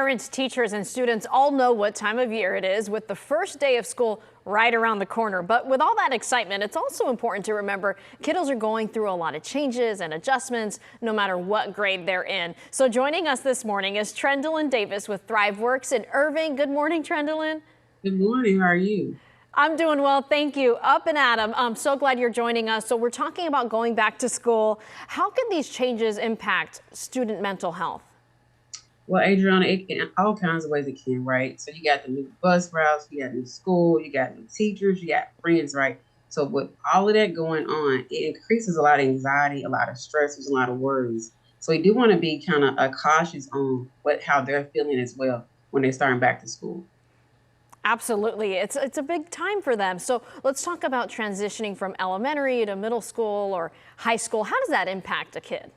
Parents, teachers, and students all know what time of year it is, with the first day of school right around the corner. But with all that excitement, it's also important to remember kiddos are going through a lot of changes and adjustments no matter what grade they're in. So joining us this morning is Trendalyn Davis with ThriveWorks in Irving. Good morning, Trendalyn. Good morning. How are you? I'm doing well, thank you. Up and at 'em. I'm so glad you're joining us. So we're talking about going back to school. How can these changes impact student mental health? Well, Adriana, in all kinds of ways it can, right? So you got the new bus routes, you got new school, you got new teachers, you got friends, right? So with all of that going on, it increases a lot of anxiety, a lot of stress, there's a lot of worries. So you do want to be kind of cautious on how they're feeling as well when they're starting back to school. Absolutely. It's a big time for them. So let's talk about transitioning from elementary to middle school or high school. How does that impact a kid?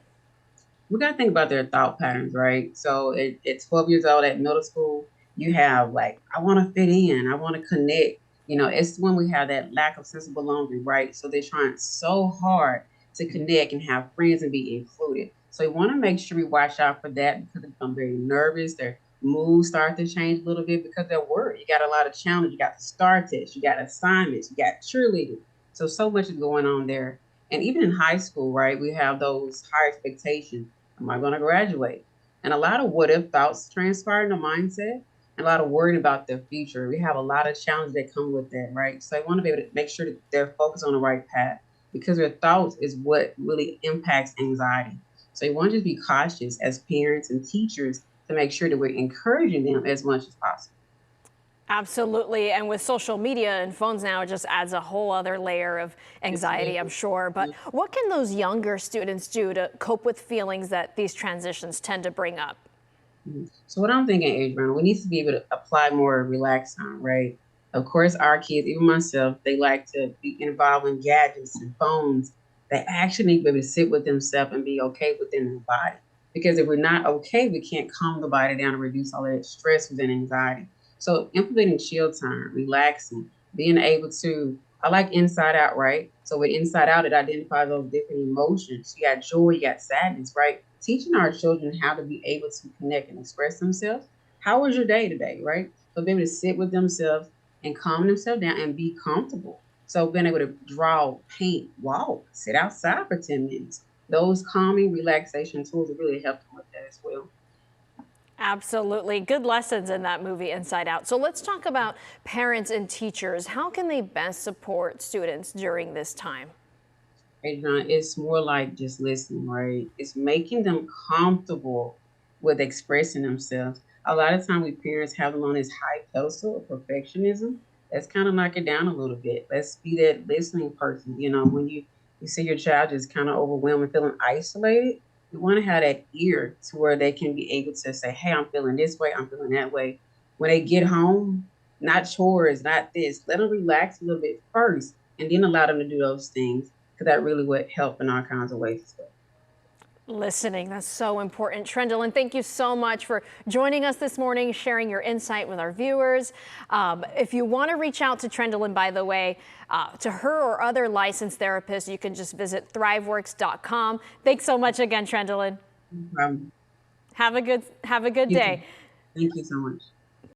We got to think about their thought patterns, right? So at 12 years old at middle school, you have like, I want to fit in, I want to connect. It's when we have that lack of sense of belonging, right? So they're trying so hard to connect and have friends and be included. So we want to make sure we watch out for that because they become very nervous. Their mood starts to change a little bit because they're worried. You got a lot of challenge. You got the STAR test, you got assignments, you got cheerleading. So much is going on there. And even in high school, right, we have those high expectations. Am I going to graduate? And a lot of what if thoughts transpire in the mindset, and a lot of worrying about their future. We have a lot of challenges that come with that, right? So I want to be able to make sure that they're focused on the right path because their thoughts is what really impacts anxiety. So you want to just be cautious as parents and teachers to make sure that we're encouraging them as much as possible. Absolutely. And with social media and phones now, it just adds a whole other layer of anxiety, I'm sure. But what can those younger students do to cope with feelings that these transitions tend to bring up? So what I'm thinking, Adriana, we need to be able to apply more relaxed time, right? Of course, our kids, even myself, they like to be involved in gadgets and phones. They actually need to be able to sit with themselves and be okay within their body. Because if we're not okay, we can't calm the body down and reduce all that stress within anxiety. So implementing chill time, relaxing, being able to, I like inside out, right? So with inside out, it identifies those different emotions. You got joy, you got sadness, right? Teaching our children how to be able to connect and express themselves. How was your day today, right? So be able to sit with themselves and calm themselves down and be comfortable. So being able to draw, paint, walk, sit outside for 10 minutes. Those calming relaxation tools will really help them with that as well. Absolutely. Good lessons in that movie, Inside Out. So let's talk about parents and teachers. How can they best support students during this time? Adrian, it's more like just listening, right? It's making them comfortable with expressing themselves. A lot of time we parents have them on this high pedestal of perfectionism. Let's kind of knock it down a little bit. Let's be that listening person. When you see your child just kind of overwhelmed and feeling isolated, you want to have that ear to where they can be able to say, hey, I'm feeling this way, I'm feeling that way. When they get home, not chores, not this. Let them relax a little bit first and then allow them to do those things because that really would help in all kinds of ways as well. Listening, that's so important. Trendalyn, thank you so much for joining us this morning, sharing your insight with our viewers. If you want to reach out to Trendalyn, by the way, to her or other licensed therapists, you can just visit thriveworks.com. Thanks so much again, Trendalyn. No problem. Have a good day. Thank you so much.